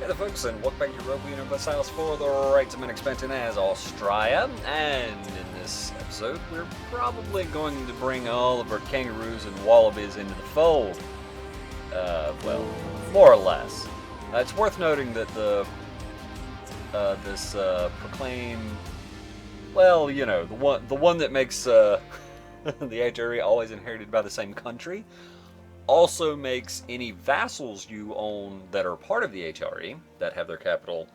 Hey there folks, and welcome back to Europa Universalis IV, the rights of men expansion as Austria. And in this episode, we're probably going to bring all of our kangaroos and wallabies into the fold. Well, more or less. It's worth noting that this proclaim, well, you know, the one that makes the HRE always inherited by the same country, also makes any vassals you own that are part of the HRE, that have their capital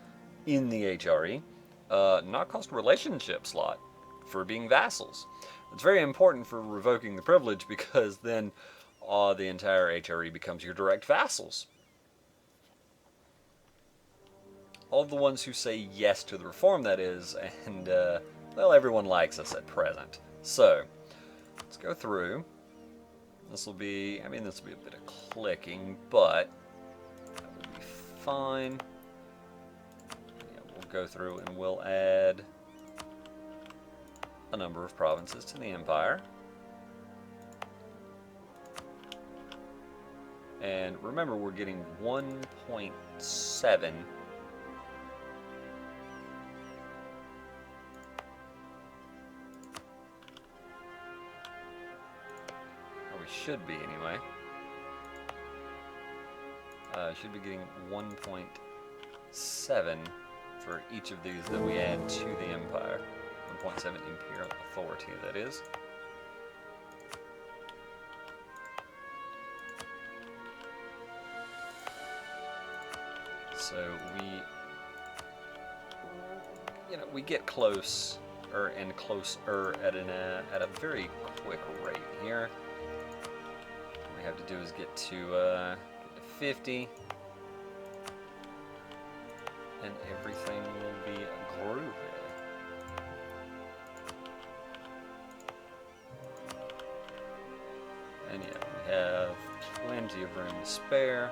in the HRE, not cost a relationship slot for being vassals. It's very important for revoking the privilege because then the entire HRE becomes your direct vassals. All of the ones who say yes to the reform, that is, and, well, everyone likes us at present. So, let's go through. This will be a bit of clicking, but that will be fine. Yeah, we'll go through and we'll add a number of provinces to the empire. And remember, we're getting 1.7. Should be anyway. Should be getting 1.7 for each of these that we add to the empire. 1.7 imperial authority, that is. So we get close and closer at a very quick rate here. We have to do is get to 50, and everything will be groovy. And yeah, we have plenty of room to spare.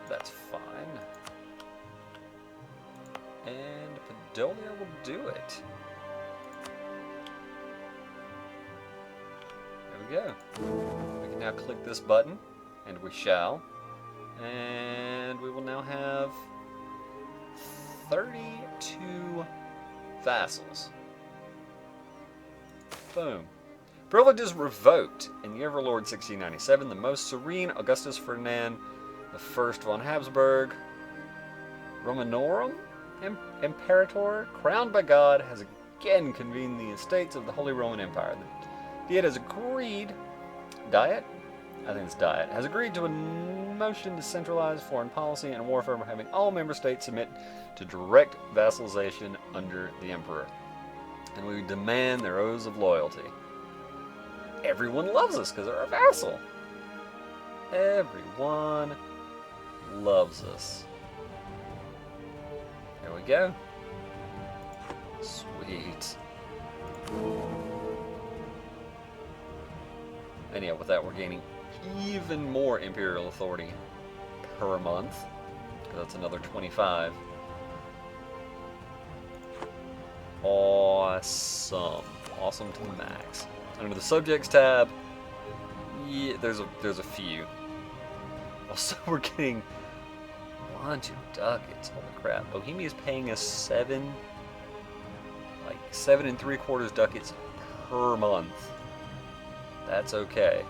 That's fine. And Podolia will do it. There we go. Now click this button, and we shall, and we will now have 32 vassals. Boom. Privileges revoked. In the Overlord 1697, the most serene Augustus Ferdinand I von Habsburg, Romanorum Imperator, crowned by God, has again convened the estates of the Holy Roman Empire. The Diet has agreed. Diet? I think it's Diet. Has agreed to a motion to centralize foreign policy and warfare by having all member states submit to direct vassalization under the Emperor. And we demand their oaths of loyalty. Everyone loves us because they're our vassal. Everyone loves us. There we go. Sweet. And yeah, with that we're gaining even more imperial authority per month, because that's another 25. Awesome. Awesome to the max. Under the subjects tab, yeah, there's a few. Also, we're getting a bunch of ducats. Holy crap. Bohemia's paying us 7 3/4 ducats per month. That's okay.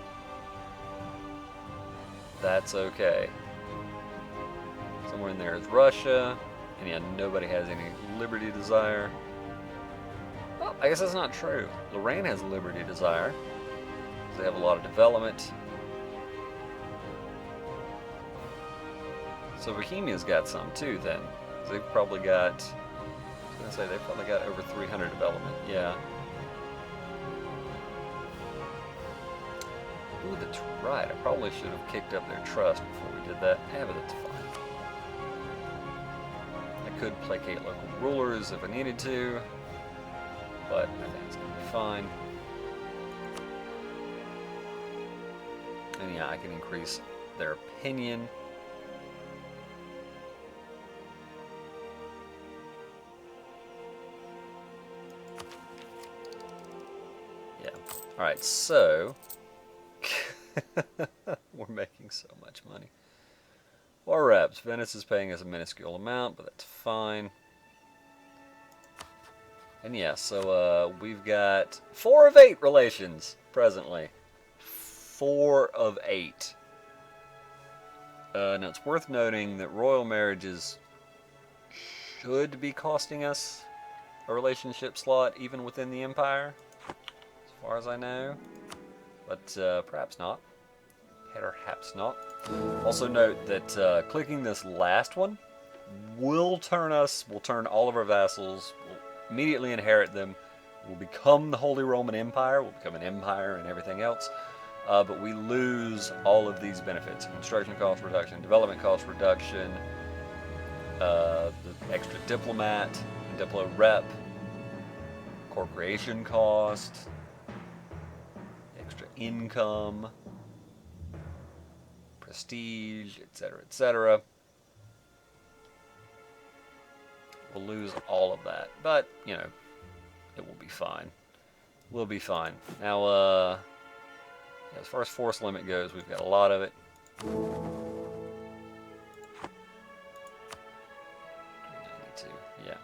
That's okay. Somewhere in there is Russia. And yeah, nobody has any liberty desire. Well, I guess that's not true. Lorraine has liberty desire. They have a lot of development. So Bohemia's got some too then. They've probably got, I was going to say, they've probably got over 300 development. Yeah. Ooh, that's right. I probably should have kicked up their trust before we did that. Yeah, but that's fine. I could placate local rulers if I needed to, but I think it's going to be fine. And yeah, I can increase their opinion. Yeah. Alright, so we're making so much money. 4 reps. Venice is paying us a minuscule amount, but that's fine. And yeah, so we've got 4 of 8 relations presently. 4 of 8. Now it's worth noting that royal marriages should be costing us a relationship slot even within the empire, as far as I know. But perhaps not. Perhaps not. Also note that clicking this last one will turn all of our vassals, will immediately inherit them, will become the Holy Roman Empire, will become an empire and everything else. But we lose all of these benefits: construction cost reduction, development cost reduction, the extra diplomat, diplo rep, core creation cost, extra income, prestige, etc., etc. We'll lose all of that, but you know, it will be fine. We'll be fine. Now, as far as force limit goes, we've got a lot of it. Yeah.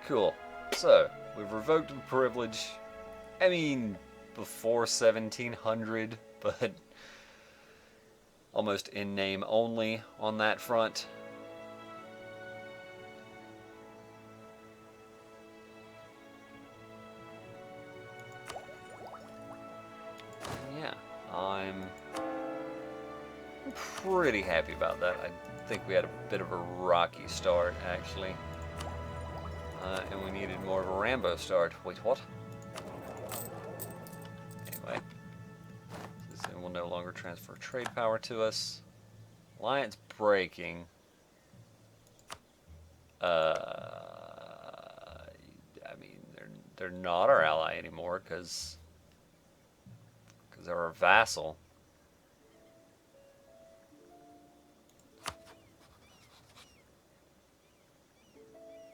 Cool. So, we've revoked the privilege. I mean, before 1700, but almost in name only on that front. Yeah, I'm pretty happy about that. I think we had a bit of a rocky start, actually. And we needed more of a Rambo start. Wait, what? Anyway. This will no longer transfer trade power to us. Alliance breaking. I mean, they're not our ally anymore because they're our vassal.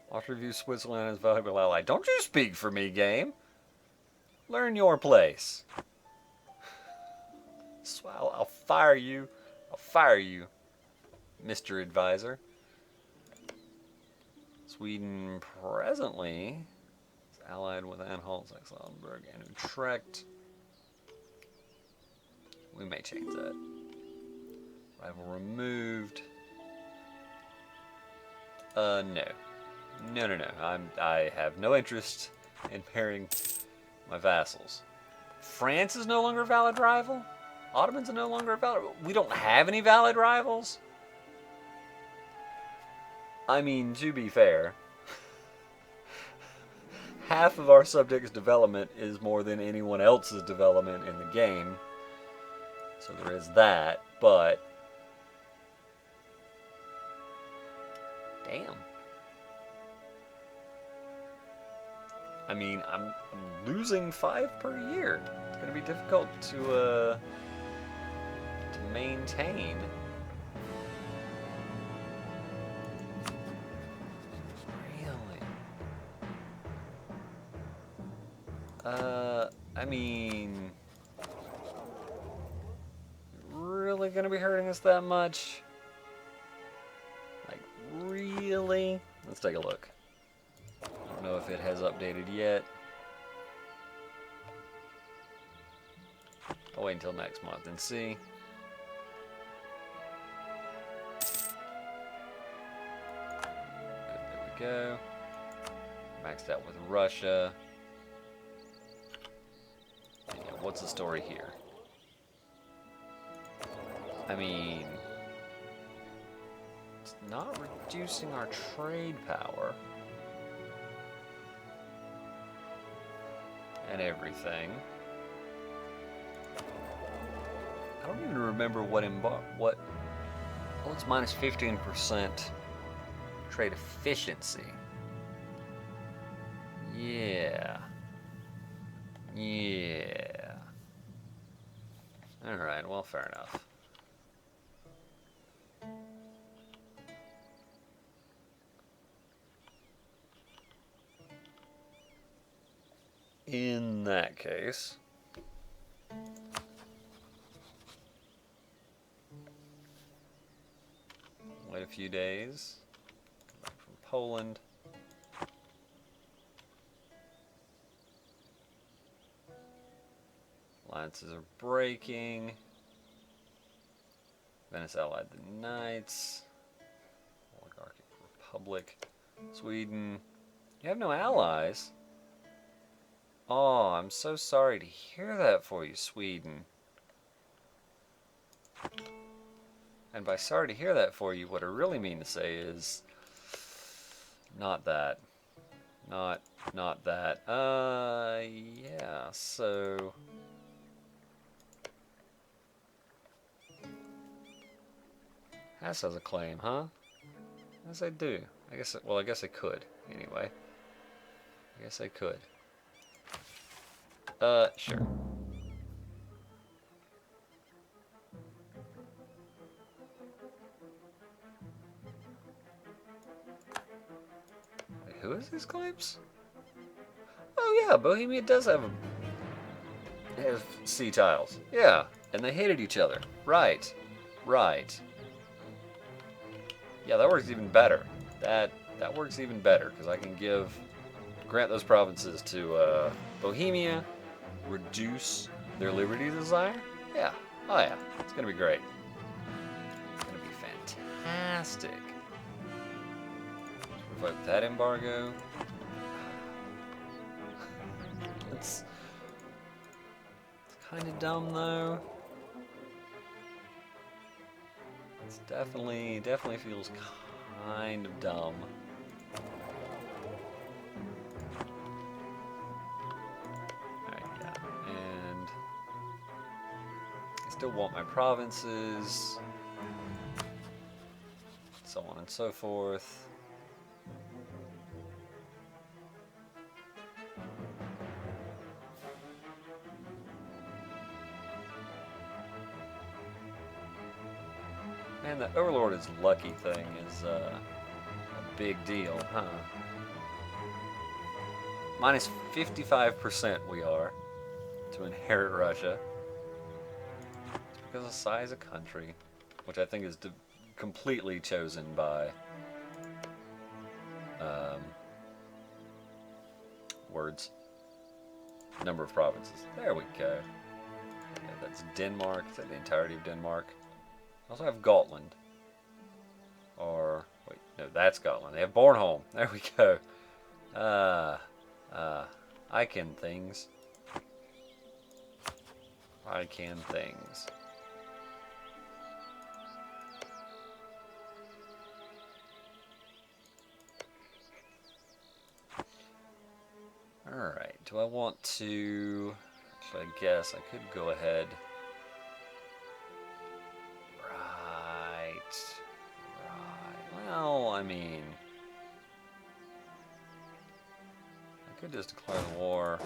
Austria views Switzerland as a valuable ally. Don't you speak for me, game. Learn your place. So I'll fire you. I'll fire you, Mr. Advisor. Sweden presently is allied with Anhalt, Saxe-Lauenburg, and Utrecht. We may change that. Rival removed. No. No. I have no interest in pairing my vassals. France is no longer a valid rival? Ottomans are no longer a valid... We don't have any valid rivals? I mean, to be fair, half of our subject's development is more than anyone else's development in the game. So there is that, but... Damn. I mean, I'm losing 5 per year. It's going to be difficult to maintain. Really? I mean, really going to be hurting us that much? Like, really? Let's take a look. I don't know if it has updated yet. I'll wait until next month and see. Good, there we go. Maxed out with Russia. And yeah, what's the story here? I mean, it's not reducing our trade power. And everything. I don't even remember what oh, it's minus 15% trade efficiency. Yeah. Alright, well, fair enough. In that case, a few days. Come back from Poland. Alliances are breaking. Venice allied the Knights. Oligarchic Republic. Sweden. You have no allies? Oh, I'm so sorry to hear that for you, Sweden. And by sorry to hear that for you, what I really mean to say is not that. Not that. Yeah, so Hess has a claim, huh? Yes, I do. I guess I could, anyway. I guess I could. Sure. Wait, who is these claims? Oh yeah, Bohemia does have sea tiles. Yeah, and they hated each other. Right. Right. Yeah, that works even better. That works even better, because I can grant those provinces to Bohemia, reduce their liberty desire. Yeah. Oh yeah. It's gonna be great. It's gonna be fantastic. Revoke that embargo. It's kind of dumb though. It's definitely feels kind of dumb. Alright, yeah. And I still want my provinces. So on and so forth. Man, the Overlord is lucky thing is a big deal, huh? Minus 55% we are to inherit Russia. It's because of the size of country, which I think is completely chosen by words. Number of provinces. There we go. Yeah, that's Denmark. Is that the entirety of Denmark? I also have Gotland. Or, wait, no, that's Scotland. They have Bornholm. There we go. I can things. I can things. Alright, do I want to... Actually, I guess I could go ahead... Well, I mean, I could just declare the war.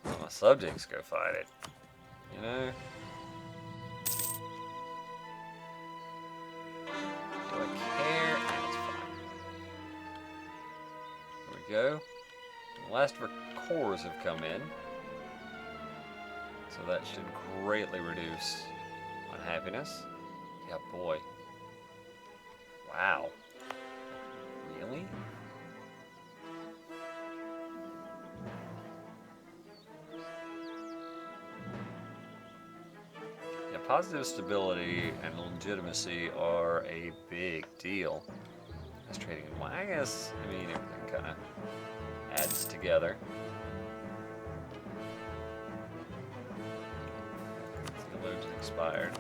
Let my subjects go fight it, you know? Do I care? It's fine. There we go. The last of our cores have come in, so that should greatly reduce unhappiness. Yeah, boy. Wow. Really? Yeah, positive stability and legitimacy are a big deal. That's trading in I guess, I mean, everything kind of adds together. Theologian expired.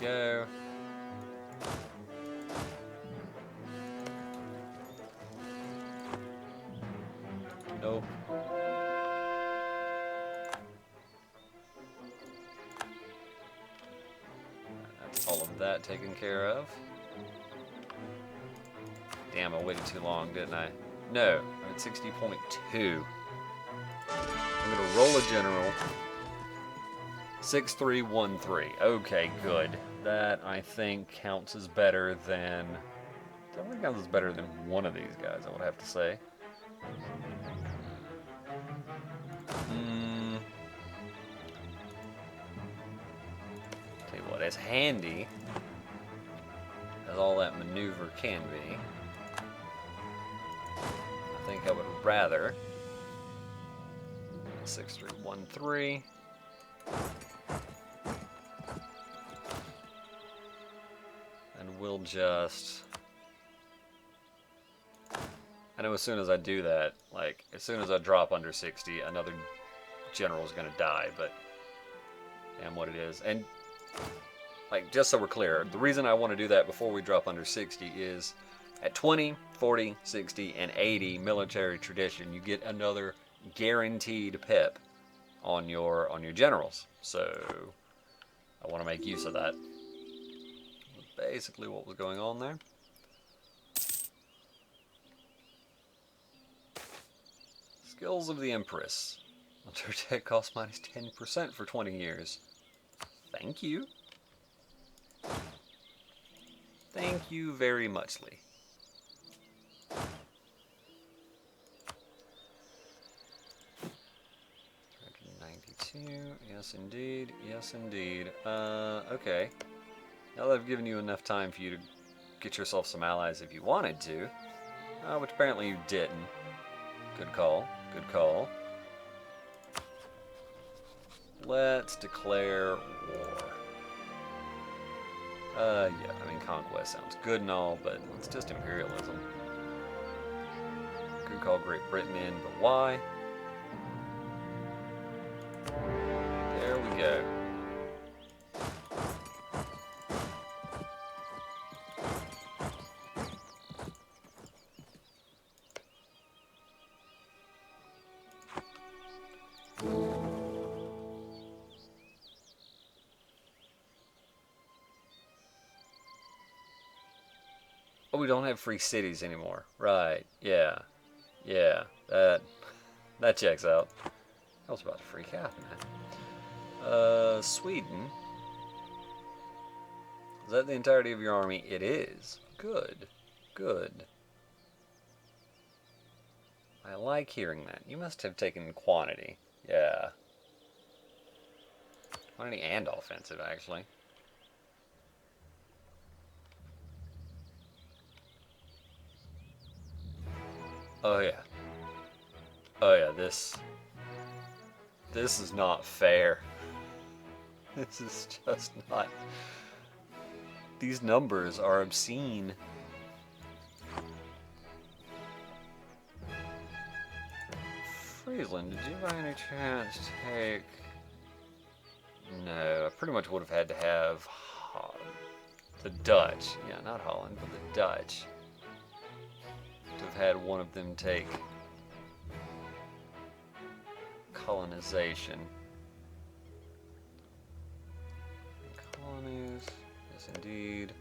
Go. Nope. That's all of that taken care of. Damn, I waited too long, didn't I? No, I'm at 60.2. I'm gonna roll a general. 6313. Okay, good. That, I think, counts as better than... I don't think counts as better than one of these guys, I would have to say. as handy as all that maneuver can be. I think I would rather 6313. And we'll just... I know as soon as I do that, like, as soon as I drop under 60, another general's gonna die, but... and what it is. And, like, just so we're clear, the reason I want to do that before we drop under 60 is at 20, 40, 60, and 80 military tradition, you get another guaranteed pip on your generals. So I want to make use of that. Basically what was going on there. Skills of the Empress. Military tech cost minus 10% for 20 years. Thank you. Thank you very muchly. Yes, indeed. Yes, indeed. Okay. Now that I've given you enough time for you to get yourself some allies if you wanted to, which apparently you didn't. Good call. Good call. Let's declare war. Yeah, I mean, conquest sounds good and all, but it's just imperialism. Could call Great Britain in, but why? There we go. Oh, we don't have free cities anymore. Right, yeah. Yeah, that checks out. I was about to freak out, man. Sweden. Is that the entirety of your army? It is. Good. Good. I like hearing that. You must have taken quantity. Yeah. Quantity and offensive, actually. Oh yeah. Oh yeah, this is not fair. This is just not... These numbers are obscene. Friesland, did you by any chance take... No, I pretty much would have had to have the Dutch. Yeah, not Holland, but the Dutch. To have had one of them take colonization. Colonies, yes indeed.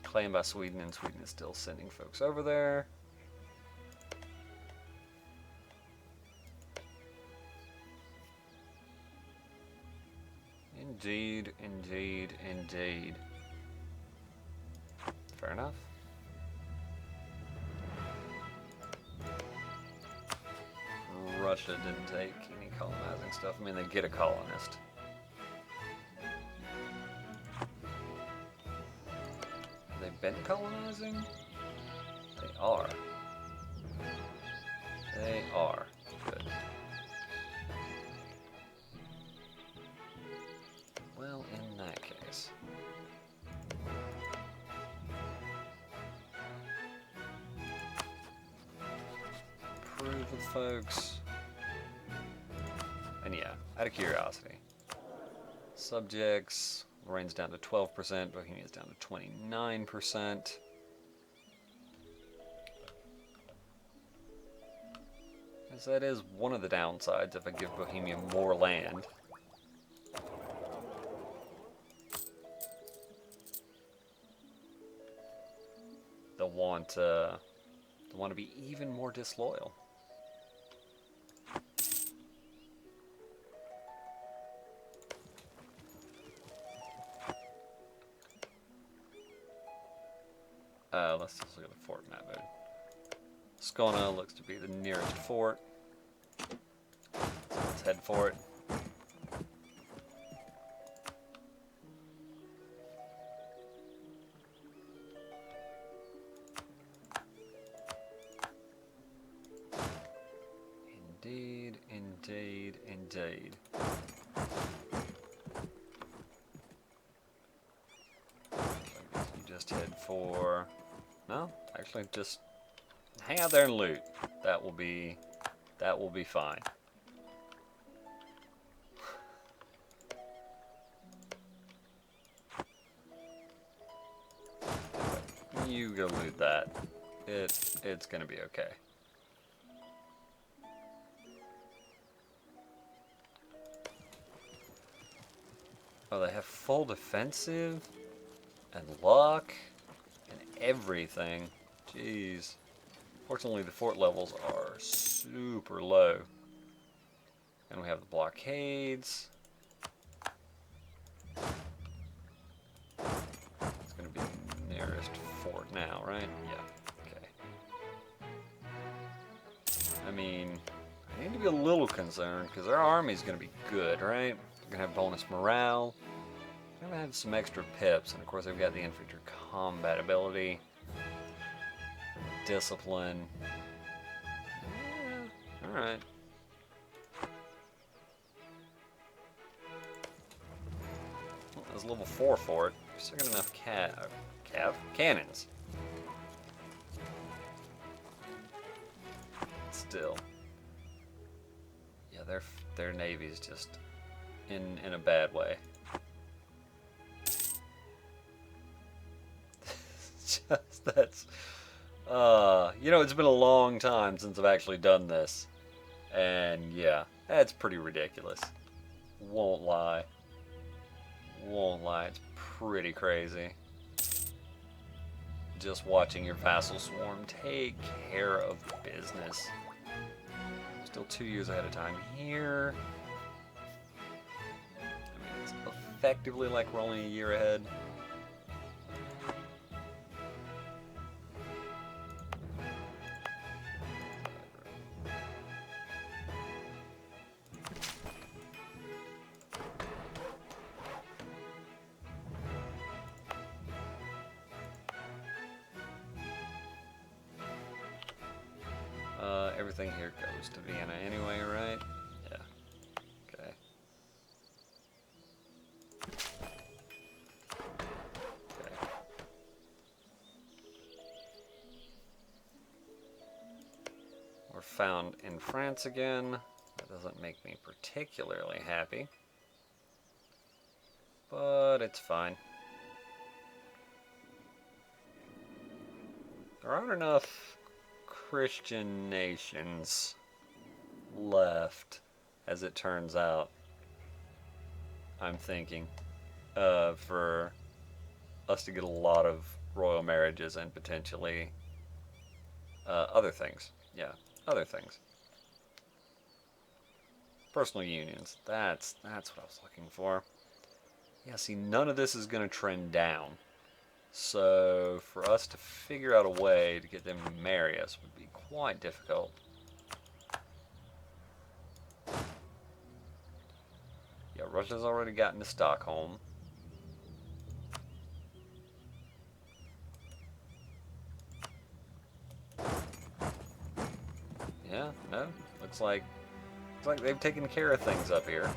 Claimed by Sweden, and Sweden is still sending folks over there. Indeed, indeed, indeed. Fair enough. Russia didn't take any colonizing stuff. I mean, they get a colonist. Have they been colonizing? They are. They are. Good. Well, in that case. Approve of folks. And yeah, out of curiosity. Subjects, Lorraine's down to 12%, Bohemia's down to 29%. Because that is one of the downsides if I give Bohemia more land. They'll want to be even more disloyal. Let's just look at the fort map mode. Skåne looks to be the nearest fort. So let's head for it. Indeed, indeed, indeed. You just head for... No, actually just hang out there and loot. That will be fine. You go loot that. It's gonna be okay. Oh, they have full defensive and luck and everything. Jeez. Fortunately, the fort levels are super low. And we have the blockades. It's going to be the nearest fort now, right? Yeah. Okay. I mean, I need to be a little concerned because our army's going to be good, right? They're going to have bonus morale. They're going to have some extra pips. And of course, they've got the infantry combat ability. Discipline. Yeah. Alright. Well, there's level 4 for it. Still got enough cannons. Still. Yeah, their navy's just in a bad way. Just that's you know, it's been a long time since I've actually done this. And yeah, that's pretty ridiculous. Won't lie. Won't lie, it's pretty crazy. Just watching your vassal swarm take care of business. Still 2 years ahead of time here. I mean, it's effectively like we're only a year ahead. Everything here goes to Vienna anyway, right? Yeah. Okay. Okay. We're found in France again. That doesn't make me particularly happy. But it's fine. There aren't enough Christian nations left, as it turns out. I'm thinking for us to get a lot of royal marriages and potentially other things. Yeah, other things. Personal unions. That's what I was looking for. Yeah, see, none of this is going to trend down. So, for us to figure out a way to get them to marry us would be quite difficult. Yeah, Russia's already gotten to Stockholm. Yeah, no, looks like they've taken care of things up here.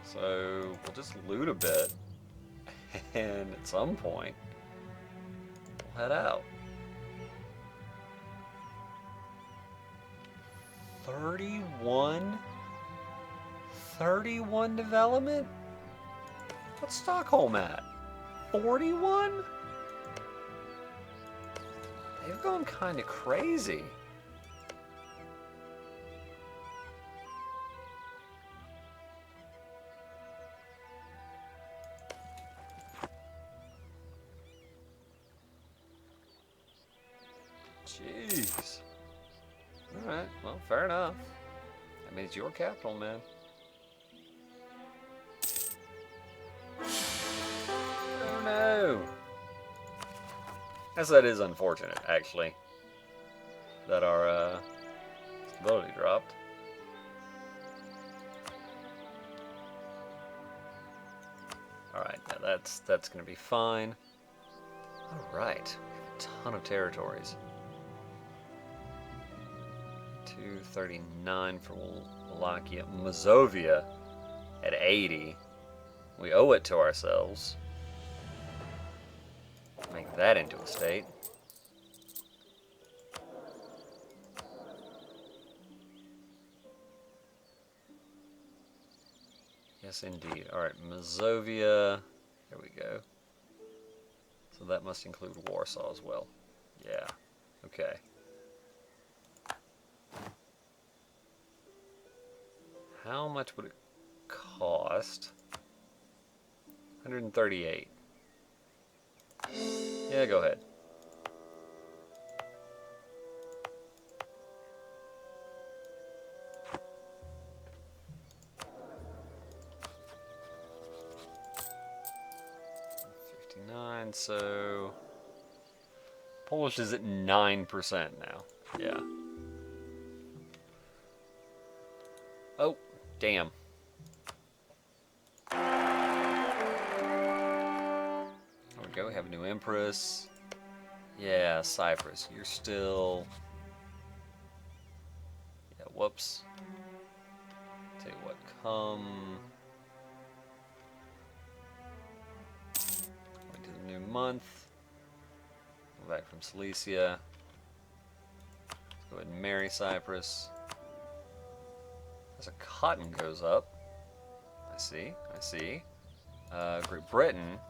So, we'll just loot a bit, and at some point, we'll head out. 31 development? What's Stockholm at? 41? They've gone kind of crazy. Jeez. Alright, well, fair enough. I mean, it's your capital, man. Oh no! Guess that is unfortunate, actually. That our stability dropped. Alright, now that's gonna be fine. Alright, a ton of territories. 239 for Wallachia. Mazovia at 80. We owe it to ourselves. Make that into a state. Yes, indeed. Alright, Mazovia. There we go. So that must include Warsaw as well. Yeah. Okay. How much would it cost? 138. Yeah, go ahead. So Polish is at 9% now. Yeah. Oh, damn. There we go. We have a new empress. Yeah, Cyprus. You're still. Yeah, whoops. Tell you what, come. New month. Go back from Cilicia. Let's go ahead and marry Cyprus. As a cotton goes up. I see, I see. Great Britain.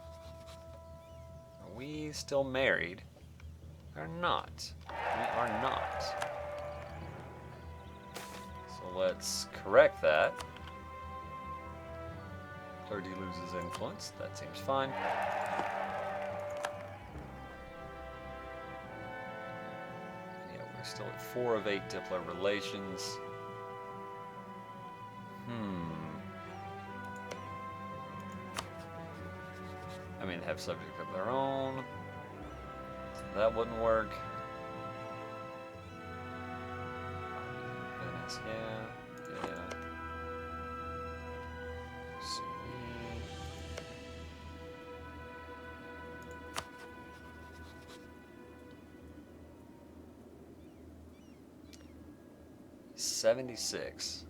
Are we still married? We are not. We are not. So let's correct that. Clergy loses influence. That seems fine. Still at 4 of 8 diplo relations. I mean, they have subject of their own. So that wouldn't work. Venice, yeah. Sweet. 76.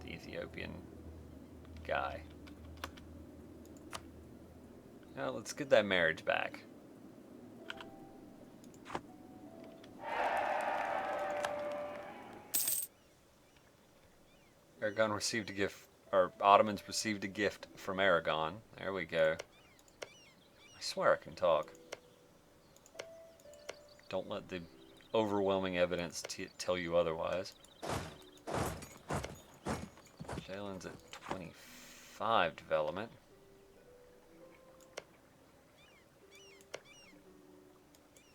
The Ethiopian guy. Now let's get that marriage back. Aragon received a gift, or Ottomans received a gift from Aragon. There we go. I swear I can talk. Don't let the overwhelming evidence tell you otherwise. Jalen's at 25 development.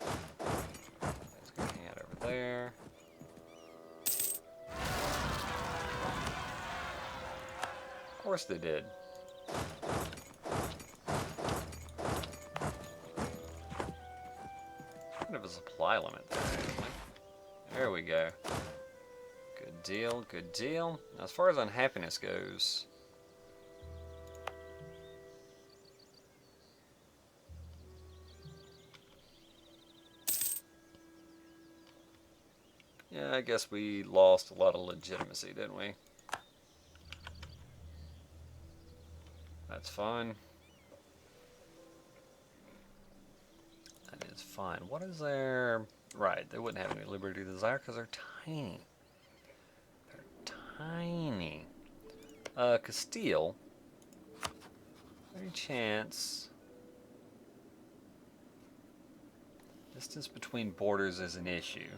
Let's go hang out over there. Of course they did. Kind of a supply limit there, actually. There we go. Good deal, good deal. Now, as far as unhappiness goes, yeah, I guess we lost a lot of legitimacy, didn't we? That's fine. That is fine. What is their... Right, they wouldn't have any liberty to desire because they're tiny. They're tiny. Castile. Any chance... Distance between borders is an issue.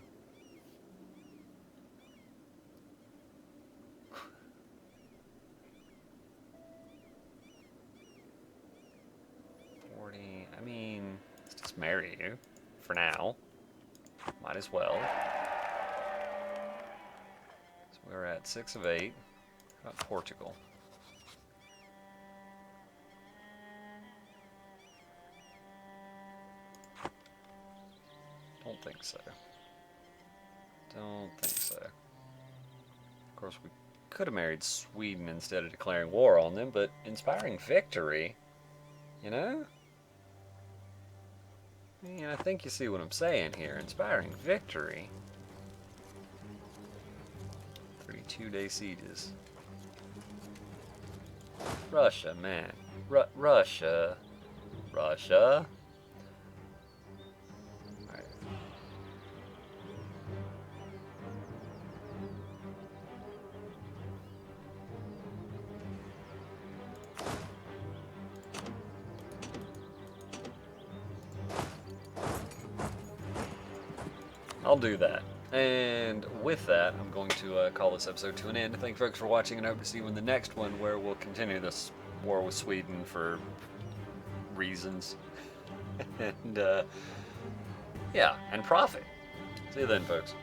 I mean, let's just marry you for now. Might as well. So we're at 6 of 8. How about Portugal? Don't think so. Don't think so. Of course, we could have married Sweden instead of declaring war on them, but inspiring victory, you know? I mean, I think you see what I'm saying here. Inspiring victory. 2-day sieges. Russia, man. Russia. Russia. Alright. I'll do that. And with that, I'm going to call this episode to an end. Thank you folks for watching, and I hope to see you in the next one, where we'll continue this war with Sweden for reasons. And, yeah, and profit. See you then, folks.